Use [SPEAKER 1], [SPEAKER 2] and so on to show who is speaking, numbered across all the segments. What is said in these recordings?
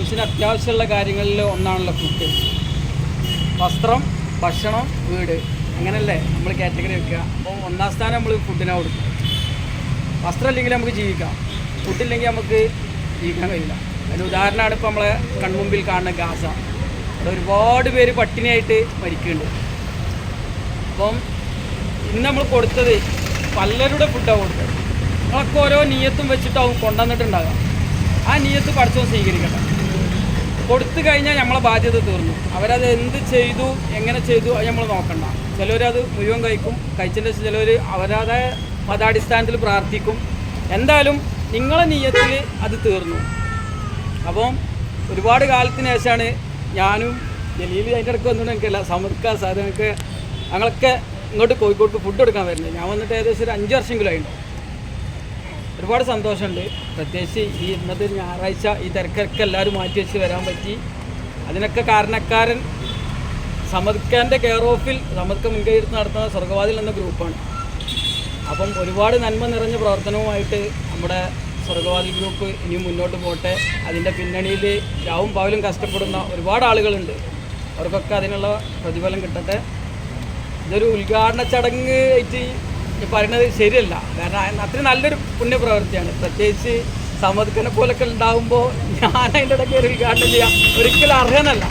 [SPEAKER 1] മനുഷ്യന് അത്യാവശ്യമുള്ള കാര്യങ്ങളിൽ ഒന്നാണല്ലോ ഫുഡ്. വസ്ത്രം, ഭക്ഷണം, വീട്, അങ്ങനല്ലേ നമ്മൾ കാറ്റഗറി വെക്കുക. അപ്പോൾ ഒന്നാം സ്ഥാനം നമ്മൾ ഫുഡിനെ കൊടുക്കും. വസ്ത്രം ഇല്ലെങ്കിൽ നമുക്ക് ജീവിക്കാം, ഫുഡില്ലെങ്കിൽ നമുക്ക് ജീവിക്കാൻ കഴിയില്ല. അതിന് ഉദാഹരണമാണ് ഇപ്പോൾ നമ്മളെ കൺമുമ്പിൽ കാണുന്ന ഗാസ. അവിടെ ഒരുപാട് പേര് പട്ടിണിയായിട്ട് മരിക്കുന്നുണ്ട്. അപ്പം ഇന്ന് നമ്മൾ കൊടുത്തത് പലരുടെ ഫുഡാണ് കൊടുത്തത്. നമ്മളൊക്കെ ഓരോ നീയത്തും വെച്ചിട്ടാവും കൊണ്ടുവന്നിട്ടുണ്ടാകാം. ആ നീയത്ത് പഠിച്ചോ സ്വീകരിക്കട്ടെ. കൊടുത്തു കഴിഞ്ഞാൽ നമ്മളെ ബാധ്യത തീർന്നു. അവരത് എന്ത് ചെയ്തു, എങ്ങനെ ചെയ്തു, അത് നമ്മൾ നോക്കണ്ട. ചിലവരത് മുഴുവൻ കഴിച്ചതിൻ്റെ ശേഷം ചിലവർ അവരുടെ മതാടിസ്ഥാനത്തിൽ പ്രാർത്ഥിക്കും. എന്തായാലും നിങ്ങളെ നീയത്തിൽ അത് തീർന്നു. അപ്പം ഒരുപാട് കാലത്തിന് ശേഷമാണ് ഞാനും ജലീൽ അതിൻ്റെ ഇടയ്ക്ക് വന്നിട്ട് എനിക്കല്ല സമർക്കാൻ സാധനങ്ങൾക്ക് ഞങ്ങളൊക്കെ ഇങ്ങോട്ട് കോഴിക്കോട്ട് ഫുഡ് എടുക്കാൻ വരുന്നത്. ഞാൻ വന്നിട്ട് ഏകദേശം ഒരു 5 വർഷമെങ്കിലും ആയിട്ടുണ്ടോ. ഒരുപാട് സന്തോഷമുണ്ട്. പ്രത്യേകിച്ച് ഈ ഇന്നത്തെ ഞായറാഴ്ച ഈ തിരക്കൊക്കെ എല്ലാവരും മാറ്റി വെച്ച് വരാൻ പറ്റി. അതിനൊക്കെ കാരണക്കാരൻ സമദ്ഖാൻ്റെ കെയർ ഓഫിൽ സമദ്ഖ മുൻകൈയെടുത്ത് നടത്തുന്ന സ്വർഗവാതിൽ എന്ന ഗ്രൂപ്പാണ്. അപ്പം ഒരുപാട് നന്മ നിറഞ്ഞ പ്രവർത്തനവുമായിട്ട് നമ്മുടെ സ്വർഗവാതിൽ ഗ്രൂപ്പ് ഇനിയും മുന്നോട്ട് പോട്ടെ. അതിൻ്റെ പിന്നണിയിൽ രാവും പകലും കഷ്ടപ്പെടുന്ന ഒരുപാട് ആളുകളുണ്ട്. അവർക്കൊക്കെ അതിനുള്ള പ്രതിഫലം കിട്ടട്ടെ. ഇതൊരു ഉദ്ഘാടന ചടങ്ങ് ആയിട്ട് പറയുന്നത് ശരിയല്ല. കാരണം അത്രയും നല്ലൊരു പുണ്യപ്രവൃത്തിയാണ്. പ്രത്യേകിച്ച് സമദ്ഖനെ പോലൊക്കെ ഉണ്ടാകുമ്പോൾ ഞാൻ അതിൻ്റെ ഇടയ്ക്ക് ഒരു ഉദ്ഘാടനം ചെയ്യാം ഒരിക്കലും അർഹനല്ല.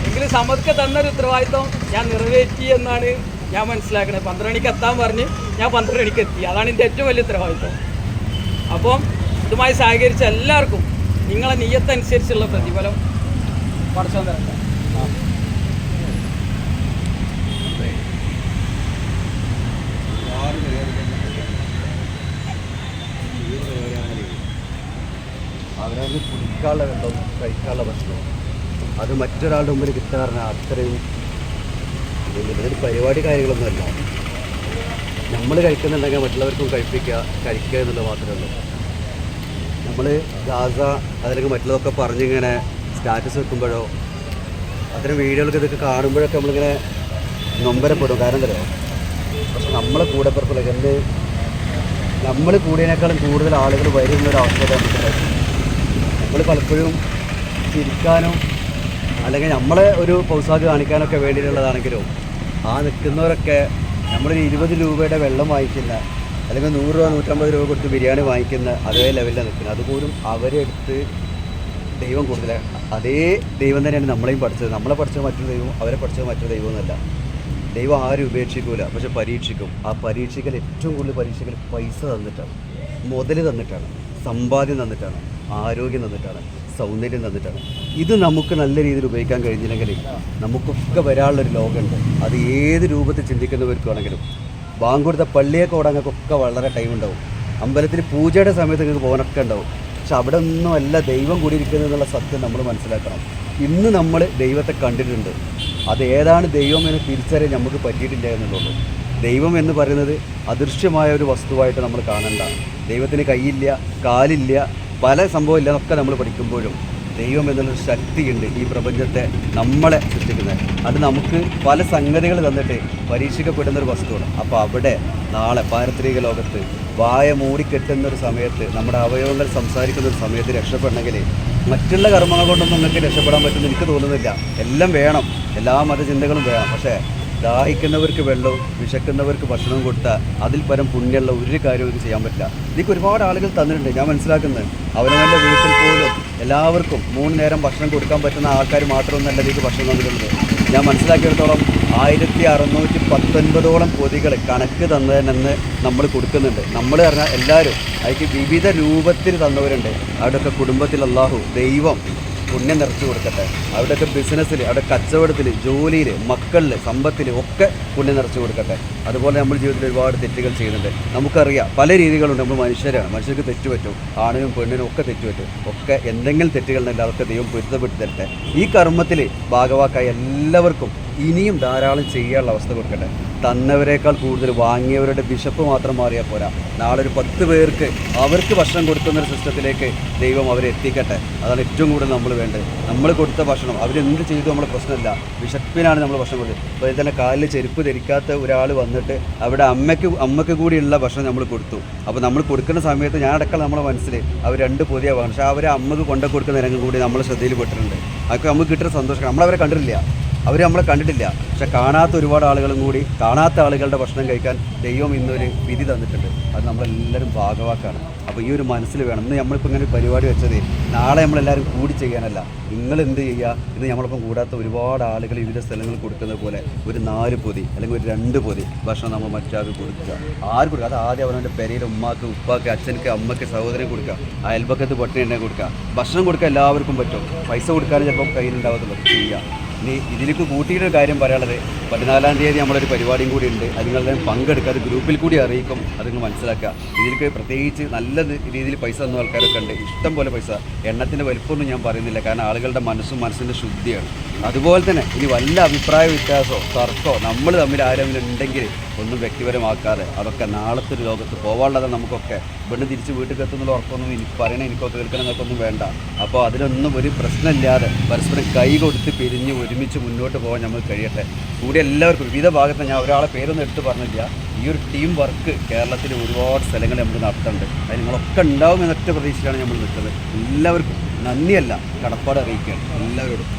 [SPEAKER 1] എങ്കിലും സമദ്ഖ തന്നൊരു ഉത്തരവാദിത്വം ഞാൻ നിറവേറ്റി എന്നാണ് ഞാൻ മനസ്സിലാക്കുന്നത്. 12 മണിക്ക് എത്താൻ പറഞ്ഞ് ഞാൻ 12 മണിക്ക് എത്തി. അതാണ് എൻ്റെ ഏറ്റവും വലിയ ഉത്തരവാദിത്വം. അപ്പം ഇതുമായി സഹകരിച്ച എല്ലാവർക്കും നിങ്ങളെ നിയ്യത്തനുസരിച്ചുള്ള പ്രതിഫലം പടച്ചോൻ തരട്ടെ.
[SPEAKER 2] അവരവർക്ക് കുടിക്കാനുള്ള വെള്ളവും കഴിക്കാനുള്ള ഭക്ഷണവും അത് മറ്റൊരാളുടെ മുമ്പിൽ കിട്ടാറിന് അത്രയും ഇതൊരു പരിപാടി കാര്യങ്ങളൊന്നുമല്ല. നമ്മൾ കഴിക്കുന്നുണ്ടെങ്കിൽ മറ്റുള്ളവർക്കും കഴിക്കുക എന്നുള്ളത് മാത്രമേ ഉള്ളൂ. നമ്മൾ ഗാസ അതിലൊക്കെ മറ്റുള്ളതൊക്കെ പറഞ്ഞിങ്ങനെ സ്റ്റാറ്റസ് വെക്കുമ്പോഴോ അത്തരം വീഡിയോകളൊക്കെ ഇതൊക്കെ കാണുമ്പോഴൊക്കെ നമ്മളിങ്ങനെ നൊമ്പരപ്പെടും. കാരണം എന്തോ പക്ഷെ നമ്മളെ കൂടെ പുറത്തുള്ള നമ്മൾ കൂടിയതിനേക്കാളും കൂടുതൽ ആളുകൾ വരുന്നൊരവസ്ഥ നമുക്കുണ്ടായിരുന്നു. നമ്മൾ പലപ്പോഴും ചിരിക്കാനോ അല്ലെങ്കിൽ നമ്മളെ ഒരു പൗസാഗ് കാണിക്കാനൊക്കെ വേണ്ടിയിട്ടുള്ളതാണെങ്കിലും ആ നിൽക്കുന്നവരൊക്കെ നമ്മളൊരു 20 രൂപയുടെ വെള്ളം വാങ്ങിക്കുന്ന അല്ലെങ്കിൽ 100 രൂപ 150 രൂപ കൊടുത്ത് ബിരിയാണി വാങ്ങിക്കുന്ന അതേ ലെവലിലാണ് നിൽക്കുന്നത്. അതുപോലും അവരെടുത്ത് ദൈവം കൂടുതൽ അതേ ദൈവം തന്നെയാണ് നമ്മളെയും പഠിച്ചത്. നമ്മളെ പഠിച്ചത് മറ്റൊരു ദൈവം, അവരെ പഠിച്ചത് മറ്റൊരു ദൈവമൊന്നുമല്ല. ദൈവം ആരും ഉപേക്ഷിക്കൂല, പക്ഷെ പരീക്ഷിക്കും. ആ പരീക്ഷിക്കൽ ഏറ്റവും കൂടുതൽ പരീക്ഷിക്കൽ പൈസ തന്നിട്ടാണ്, മുതൽ തന്നിട്ടാണ്, സമ്പാദ്യം തന്നിട്ടാണ്, ആരോഗ്യം തന്നിട്ടാണ്, സൗന്ദര്യം തന്നിട്ടാണ്. ഇത് നമുക്ക് നല്ല രീതിയിൽ ഉപയോഗിക്കാൻ കഴിഞ്ഞില്ലെങ്കിൽ നമുക്കൊക്കെ വരാനുള്ളൊരു ലോകമുണ്ട്. അത് ഏത് രൂപത്തിൽ ചിന്തിക്കുന്നവർക്കാണെങ്കിലും ബാങ്ക് കൊടുത്ത പള്ളിയൊക്കെ ഓടാങ്ങൾക്കൊക്കെ വളരെ ടൈം ഉണ്ടാവും. അമ്പലത്തിൽ പൂജയുടെ സമയത്ത് നിങ്ങൾക്ക് പോകാനൊക്കെ ഉണ്ടാവും. പക്ഷെ അവിടെ ഒന്നും അല്ല ദൈവം കൂടിയിരിക്കുന്നത് എന്നുള്ള സത്യം നമ്മൾ മനസ്സിലാക്കണം. ഇന്ന് നമ്മൾ ദൈവത്തെ കണ്ടിട്ടുണ്ട്. അത് ഏതാണ് ദൈവം എന്ന് തിരിച്ചറിയാൻ നമുക്ക് പറ്റിയിട്ടില്ല എന്നുള്ളൂ. ദൈവം എന്ന് പറയുന്നത് അദൃശ്യമായ ഒരു വസ്തുവായിട്ട് നമ്മൾ കാണണ്ട. ദൈവത്തിന് കൈയില്ല, കാലില്ല, പല സംഭവമില്ല എന്നൊക്കെ നമ്മൾ പഠിക്കുമ്പോഴും ദൈവം എന്നുള്ളൊരു ശക്തിയുണ്ട് ഈ പ്രപഞ്ചത്തെ നമ്മളെ സൃഷ്ടിക്കുന്നത്. അത് നമുക്ക് പല സംഗതികൾ തന്നിട്ട് പരീക്ഷിക്കപ്പെടുന്നൊരു വസ്തുവാണ്. അപ്പോൾ അവിടെ നാളെ പാരത്രിക ലോകത്ത് വായ മൂടിക്കെട്ടുന്നൊരു സമയത്ത് നമ്മുടെ അവയവങ്ങൾ സംസാരിക്കുന്നൊരു സമയത്ത് രക്ഷപ്പെടണമെങ്കിൽ മറ്റുള്ള കർമ്മങ്ങൾ കൊണ്ടൊന്നും നിങ്ങൾക്ക് രക്ഷപ്പെടാൻ പറ്റുമെന്ന് എനിക്ക് തോന്നുന്നില്ല. എല്ലാം വേണം, എല്ലാ മതചിന്തകളും വേണം. പക്ഷേ ദാഹിക്കുന്നവർക്ക് വെള്ളവും വിശക്കുന്നവർക്ക് ഭക്ഷണവും കൊടുത്താൽ അതിൽ പരം പുണ്യമുള്ള ഒരു കാര്യവും ചെയ്യാൻ പറ്റില്ല. ഇതിക്ക് ഒരുപാട് ആളുകൾ തന്നിട്ടുണ്ട്. ഞാൻ മനസ്സിലാക്കുന്നത് അവനവൻ്റെ വീട്ടിൽ പോലും എല്ലാവർക്കും 3 നേരം ഭക്ഷണം കൊടുക്കാൻ പറ്റുന്ന ആൾക്കാർ മാത്രമൊന്നല്ല ഇതിലേക്ക് ഭക്ഷണം തന്നിട്ടുള്ളത്. ഞാൻ മനസ്സിലാക്കിയിടത്തോളം 1619ഓളം പൊതികൾ കണക്ക് തന്നതിനെന്ന് നമ്മൾ കൊടുക്കുന്നുണ്ട്. നമ്മൾ പറഞ്ഞാൽ എല്ലാവരും അതിക്ക് വിവിധ രൂപത്തിൽ തന്നവരുണ്ട്. അവിടെയൊക്കെ കുടുംബത്തിൽ അല്ലാഹു ദൈവം പുണ്യം നിറച്ചു കൊടുക്കട്ടെ. അവിടെയൊക്കെ ബിസിനസ്സിൽ, അവിടെ കച്ചവടത്തിൽ, ജോലിയിൽ, മക്കളിൽ, സമ്പത്തിൽ ഒക്കെ പുണ്യം നിറച്ചു കൊടുക്കട്ടെ. അതുപോലെ നമ്മൾ ജീവിതത്തിൽ ഒരുപാട് തെറ്റുകൾ ചെയ്യുന്നുണ്ട്. നമുക്കറിയാം പല രീതികളുണ്ട്. നമ്മൾ മനുഷ്യരാണ്, മനുഷ്യർക്ക് തെറ്റുപറ്റും, ആണിനും പെണ്ണിനും ഒക്കെ തെറ്റുപറ്റും. ഒക്കെ എന്തെങ്കിലും തെറ്റുകളുണ്ടെങ്കിൽ അതൊക്കെ ദൈവം പൊരുത്തപ്പെട്ട് തരട്ടെ. ഈ കർമ്മത്തിൽ ഭാഗവാക്കായ എല്ലാവർക്കും ഇനിയും ധാരാളം ചെയ്യാനുള്ള അവസ്ഥ കൊടുക്കട്ടെ. തന്നവരേക്കാൾ കൂടുതൽ വാങ്ങിയവരുടെ വിശപ്പ് മാത്രം മാറിയാൽ പോരാ. നാളെ ഒരു 10 പേർക്ക് അവർക്ക് ഭക്ഷണം കൊടുക്കുന്നൊരു സിസ്റ്റത്തിലേക്ക് ദൈവം അവരെ എത്തിക്കട്ടെ. അതാണ് ഏറ്റവും കൂടുതൽ നമ്മൾ വേണ്ടത്. നമ്മൾ കൊടുത്ത ഭക്ഷണം അവരെന്ത് ചെയ്തു നമ്മളെ പ്രശ്നമില്ല, വിശപ്പിനാണ് നമ്മൾ ഭക്ഷണം കൊടുത്തത്. അപ്പോൾ ഇതിൽ തന്നെ കാലിൽ ചെരുപ്പ് ധരിക്കാത്ത ഒരാൾ വന്നിട്ട് അവിടെ അമ്മയ്ക്ക് കൂടിയുള്ള ഭക്ഷണം നമ്മൾ കൊടുത്തു. അപ്പോൾ നമ്മൾ കൊടുക്കുന്ന സമയത്ത് ഞാൻ അടക്കം നമ്മളെ മനസ്സിൽ അവർ 2 പൊതിയ വാങ്ങും. പക്ഷേ അവർ അമ്മക്ക് കൊണ്ടു കൊടുക്കുന്ന രംഗം കൂടി നമ്മൾ ശ്രദ്ധയിൽ പെട്ടിട്ടുണ്ട്. അതൊക്കെ നമുക്ക് കിട്ടുന്ന സന്തോഷം. നമ്മളവരെ കണ്ടിട്ടില്ല, അവർ നമ്മളെ കണ്ടിട്ടില്ല. പക്ഷെ കാണാത്ത ഒരുപാട് ആളുകളും കൂടി കാണാത്ത ആളുകളുടെ ഭക്ഷണം കഴിക്കാൻ ദൈവം ഇന്നൊരു വിധി തന്നിട്ടുണ്ട്. അത് നമ്മളെല്ലാവരും ഭാഗവാക്കാണ്. അപ്പോൾ ഈ ഒരു മനസ്സിൽ വേണം. ഇന്ന് നമ്മളിപ്പോൾ ഇങ്ങനെ ഒരു പരിപാടി വെച്ചത് നാളെ നമ്മളെല്ലാവരും കൂടി ചെയ്യാനല്ല. നിങ്ങൾ എന്ത് ചെയ്യുക, ഇന്ന് നമ്മളിപ്പം കൂടാത്ത ഒരുപാട് ആളുകൾ വിവിധ സ്ഥലങ്ങളിൽ കൊടുക്കുന്നത് പോലെ ഒരു 4 പൊതി അല്ലെങ്കിൽ ഒരു 2 പൊതി ഭക്ഷണം നമ്മൾ മറ്റാൾക്ക് കൊടുക്കുക. ആര് കൊടുക്കുക? അത് ആദ്യം അവനവൻ്റെ പെരയിൽ ഉമ്മാക്ക്, ഉപ്പാക്ക്, അച്ഛനക്ക്, അമ്മയ്ക്ക്, സഹോദരന് കൊടുക്കുക. അയൽപക്കത്ത് പട്ടിണി ഉണ്ടെങ്കിൽ കൊടുക്കുക. ഭക്ഷണം കൊടുക്കാൻ എല്ലാവർക്കും പറ്റും. പൈസ കൊടുക്കാനും ചിലപ്പം കയ്യിലുണ്ടാവത്തുള്ളൂ. ചെയ്യുക. ഇനി ഇതിലേക്ക് കൂട്ടിയിട്ടൊരു കാര്യം പറയാനുള്ളത്, 14-ാം തീയതി നമ്മളൊരു പരിപാടിയും കൂടി ഉണ്ട്. അത് നിങ്ങളെല്ലാം പങ്കെടുക്കുക. അത് ഗ്രൂപ്പിൽ കൂടി അറിയിക്കും. അത് നിങ്ങൾ മനസ്സിലാക്കുക. ഇതിലേക്ക് പ്രത്യേകിച്ച് നല്ല രീതിയിൽ പൈസ തന്ന ആൾക്കാരൊക്കെ ഉണ്ട്. ഇഷ്ടം പോലെ പൈസ. എണ്ണത്തിൻ്റെ വലിപ്പമൊന്നും ഞാൻ പറയുന്നില്ല, കാരണം ആളുകളുടെ മനസ്സിൻ്റെ ശുദ്ധിയാണ്. അതുപോലെ തന്നെ ഇനി വല്ല അഭിപ്രായ വ്യത്യാസമോ തർക്കമോ നമ്മൾ തമ്മിൽ ആരെങ്കിലും ഉണ്ടെങ്കിൽ ഒന്നും വ്യക്തിപരമാക്കാതെ അതൊക്കെ നാളത്തെ ഒരു ലോകത്ത് പോകാനുള്ളത് നമുക്കൊക്കെ ഇവിടുന്ന് തിരിച്ച് വീട്ടിൽ എത്തുന്നുള്ള ഉറപ്പൊന്നും എനിക്ക് പറയണേ, എനിക്കോ കേൾക്കണമെന്നൊക്കെ വേണ്ട. അപ്പോൾ അതിലൊന്നും ഒരു പ്രശ്നമില്ലാതെ പരസ്പരം കൈ കൊടുത്ത് പിരിഞ്ഞ് ഒരുമിച്ച് മുന്നോട്ട് പോകാൻ നമുക്ക് കഴിയട്ടെ. കൂടി എല്ലാവർക്കും വിവിധ ഭാഗത്ത്, ഞാൻ ഒരാളെ പേരൊന്നും എടുത്ത് പറഞ്ഞില്ല, ഈ ഒരു ടീം വർക്ക് കേരളത്തിൽ ഒരുപാട് സ്ഥലങ്ങൾ നമുക്ക് നടത്തുന്നുണ്ട്. അത് നിങ്ങളൊക്കെ ഉണ്ടാവും എന്നൊറ്റ പ്രതീക്ഷയിലാണ് നമ്മൾ നിൽക്കുന്നത്. എല്ലാവർക്കും നന്ദിയല്ല, കടപ്പാട് അറിയിക്കുകയാണ് എല്ലാവരോടും.